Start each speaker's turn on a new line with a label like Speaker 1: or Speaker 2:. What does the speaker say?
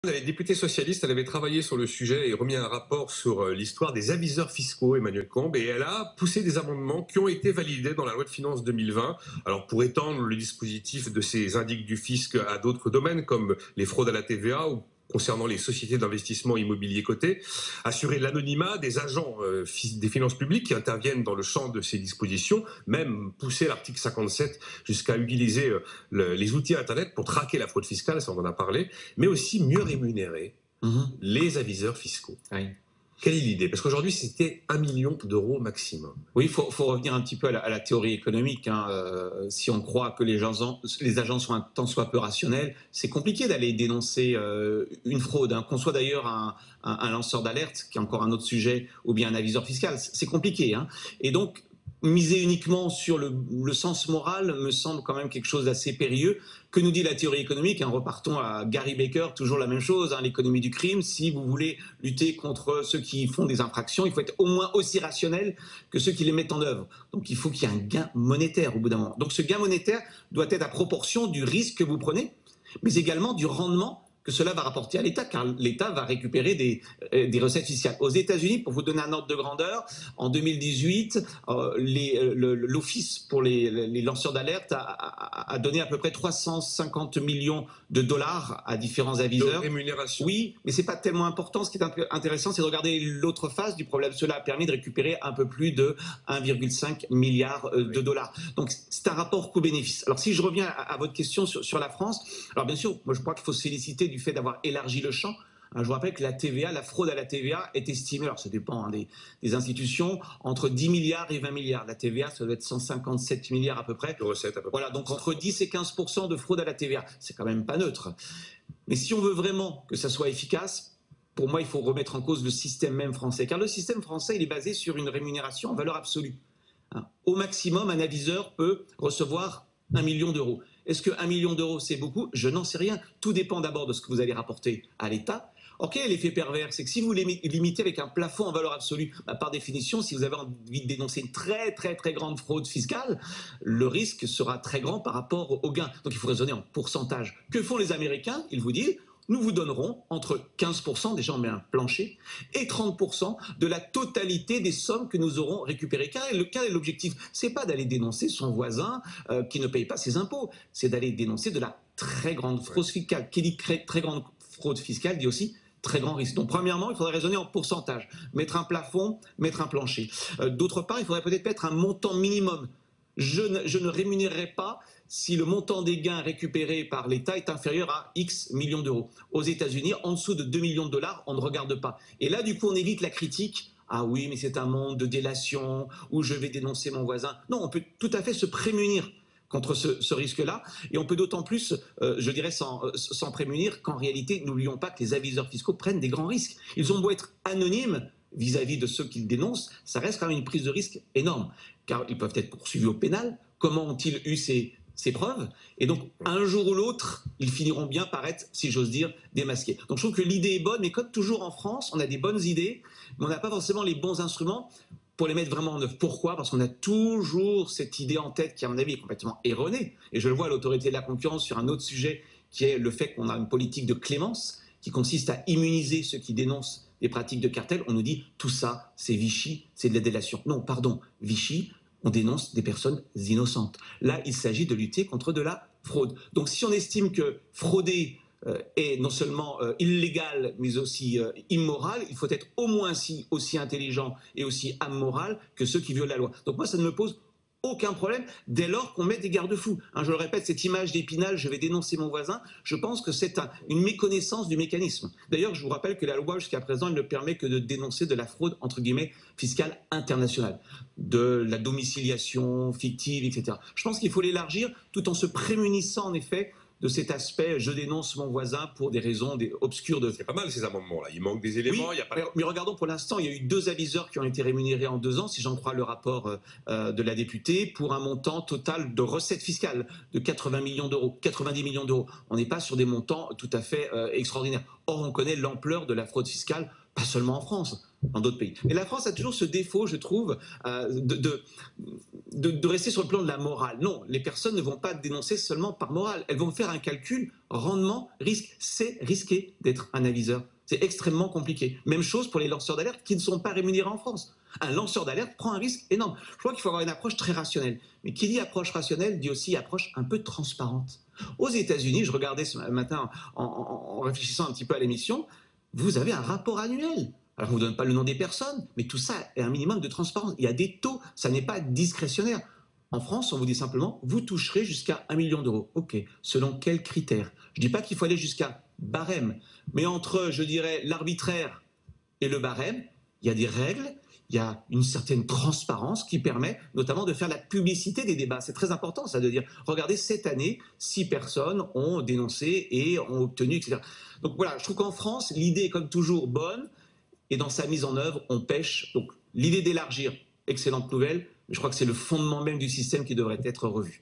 Speaker 1: Les députés socialistes, elle avait travaillé sur le sujet et remis un rapport sur l'histoire des aviseurs fiscaux, Emmanuel Combe, et elle a poussé des amendements qui ont été validés dans la loi de finances 2020. Alors pour étendre le dispositif de ces indices du fisc à d'autres domaines comme les fraudes à la TVA ou concernant les sociétés d'investissement immobilier cotées, assurer l'anonymat des agents des finances publiques qui interviennent dans le champ de ces dispositions, même pousser l'article 57 jusqu'à utiliser les outils Internet pour traquer la fraude fiscale, ça on en a parlé, mais aussi mieux rémunérer les aviseurs fiscaux.
Speaker 2: Oui.
Speaker 1: Quelle est l'idée? Parce qu'aujourd'hui, c'était 1 million d'euros maximum.
Speaker 2: Oui, il faut revenir un petit peu à la théorie économique. Si on croit que les agents sont un tant soit peu rationnels, c'est compliqué d'aller dénoncer une fraude. Qu'on soit d'ailleurs un lanceur d'alerte, qui est encore un autre sujet, ou bien un aviseur fiscal, c'est compliqué. Et donc, miser uniquement sur le sens moral me semble quand même quelque chose d'assez périlleux. Que nous dit la théorie économique? Repartons à Gary Becker, toujours la même chose, l'économie du crime. Si vous voulez lutter contre ceux qui font des infractions, il faut être au moins aussi rationnel que ceux qui les mettent en œuvre. Donc il faut qu'il y ait un gain monétaire au bout d'un moment. Donc ce gain monétaire doit être à proportion du risque que vous prenez, mais également du rendement que cela va rapporter à l'État, car l'État va récupérer des recettes fiscales. Aux États-Unis, pour vous donner un ordre de grandeur, en 2018, l'Office pour les lanceurs d'alerte a donné à peu près 350 millions de dollars à différents aviseurs.
Speaker 1: De rémunération.
Speaker 2: Oui, mais c'est pas tellement important. Ce qui est intéressant, c'est de regarder l'autre face du problème. Cela a permis de récupérer un peu plus de 1,5 milliard de dollars. Donc c'est un rapport coût-bénéfice. Alors si je reviens à votre question sur la France, alors bien sûr, moi je crois qu'il faut se féliciter du fait d'avoir élargi le champ. Je vous rappelle que la TVA, la fraude à la TVA est estimée, alors ça dépend des institutions, entre 10 milliards et 20 milliards. La TVA, ça doit être 157 milliards à peu près.
Speaker 1: De recettes à peu près.
Speaker 2: Voilà, donc entre 10 et 15% de fraude à la TVA. C'est quand même pas neutre. Mais si on veut vraiment que ça soit efficace, pour moi, il faut remettre en cause le système même français. Car le système français, il est basé sur une rémunération en valeur absolue. Au maximum, un aviseur peut recevoir 1 million d'euros. Est-ce que 1 million d'euros, c'est beaucoup? Je n'en sais rien. Tout dépend d'abord de ce que vous allez rapporter à l'État. Or, quel est l'effet pervers? C'est que si vous limitez avec un plafond en valeur absolue, par définition, si vous avez envie de dénoncer une très grande fraude fiscale, le risque sera très grand par rapport au gain. Donc il faut raisonner en pourcentage. Que font les Américains? Ils vous disent: nous vous donnerons entre 15%, déjà on met un plancher, et 30% de la totalité des sommes que nous aurons récupérées. Quel est l'objectif? C'est pas d'aller dénoncer son voisin qui ne paye pas ses impôts, c'est d'aller dénoncer de la très grande fraude fiscale. Qui dit très grande fraude fiscale dit aussi très grand risque. Donc premièrement, il faudrait raisonner en pourcentage, mettre un plafond, mettre un plancher. D'autre part, il faudrait peut-être mettre un montant minimum. Je ne rémunérerai pas si le montant des gains récupérés par l'État est inférieur à X millions d'euros. Aux États-Unis, en dessous de 2 millions de dollars, on ne regarde pas. Et là, du coup, on évite la critique. Ah oui, mais c'est un monde de délation où je vais dénoncer mon voisin. Non, on peut tout à fait se prémunir contre ce risque-là. Et on peut d'autant plus, je dirais, s'en prémunir qu'en réalité, n'oublions pas que les aviseurs fiscaux prennent des grands risques. Ils ont beau être anonymes vis-à-vis de ceux qu'ils dénoncent, ça reste quand même une prise de risque énorme. Car ils peuvent être poursuivis au pénal. Comment ont-ils eu ces preuves? Et donc, un jour ou l'autre, ils finiront bien par être, si j'ose dire, démasqués. Donc, je trouve que l'idée est bonne, mais comme toujours en France, on a des bonnes idées, mais on n'a pas forcément les bons instruments pour les mettre vraiment en œuvre. Pourquoi? Parce qu'on a toujours cette idée en tête qui, à mon avis, est complètement erronée. Et je le vois à l'autorité de la concurrence sur un autre sujet, qui est le fait qu'on a une politique de clémence, qui consiste à immuniser ceux qui dénoncent des pratiques de cartel. On nous dit, tout ça, c'est Vichy, c'est de la délation. Non, pardon, Vichy, on dénonce des personnes innocentes. Là, il s'agit de lutter contre de la fraude. Donc si on estime que frauder est non seulement illégal, mais aussi immoral, il faut être au moins aussi intelligent et aussi amoral que ceux qui violent la loi. Donc moi, ça ne me pose aucun problème dès lors qu'on met des garde-fous. Je le répète, cette image d'Épinal, je vais dénoncer mon voisin, je pense que c'est une méconnaissance du mécanisme. D'ailleurs, je vous rappelle que la loi, jusqu'à présent, elle ne permet que de dénoncer de la fraude, entre guillemets, fiscale internationale, de la domiciliation fictive, etc. Je pense qu'il faut l'élargir tout en se prémunissant, en effet, de cet aspect, je dénonce mon voisin pour des raisons obscures.
Speaker 1: C'est pas mal ces amendements-là, il manque des éléments.
Speaker 2: Oui,
Speaker 1: il y a pas...
Speaker 2: mais regardons pour l'instant, il y a eu 2 aviseurs qui ont été rémunérés en 2 ans, si j'en crois le rapport de la députée, pour un montant total de recettes fiscales de 80 millions d'euros, 90 millions d'euros. On n'est pas sur des montants tout à fait extraordinaires. Or, on connaît l'ampleur de la fraude fiscale Pas seulement en France, dans d'autres pays. Mais la France a toujours ce défaut, je trouve, de rester sur le plan de la morale. Non, les personnes ne vont pas dénoncer seulement par morale. Elles vont faire un calcul rendement, risque. C'est risqué d'être un aviseur. C'est extrêmement compliqué. Même chose pour les lanceurs d'alerte qui ne sont pas rémunérés en France. Un lanceur d'alerte prend un risque énorme. Je crois qu'il faut avoir une approche très rationnelle. Mais qui dit approche rationnelle dit aussi approche un peu transparente. Aux États-Unis, je regardais ce matin en réfléchissant un petit peu à l'émission, vous avez un rapport annuel. Alors, je ne vous donne pas le nom des personnes, mais tout ça est un minimum de transparence. Il y a des taux, ça n'est pas discrétionnaire. En France, on vous dit simplement, vous toucherez jusqu'à 1 million d'euros. OK, selon quels critères? Je ne dis pas qu'il faut aller jusqu'à barème, mais entre, je dirais, l'arbitraire et le barème, il y a des règles, il y a une certaine transparence qui permet notamment de faire la publicité des débats. C'est très important, ça, de dire, regardez, cette année, 6 personnes ont dénoncé et ont obtenu, etc. Donc voilà, je trouve qu'en France, l'idée est comme toujours bonne, et dans sa mise en œuvre, on pêche. Donc l'idée d'élargir, excellente nouvelle, mais je crois que c'est le fondement même du système qui devrait être revu.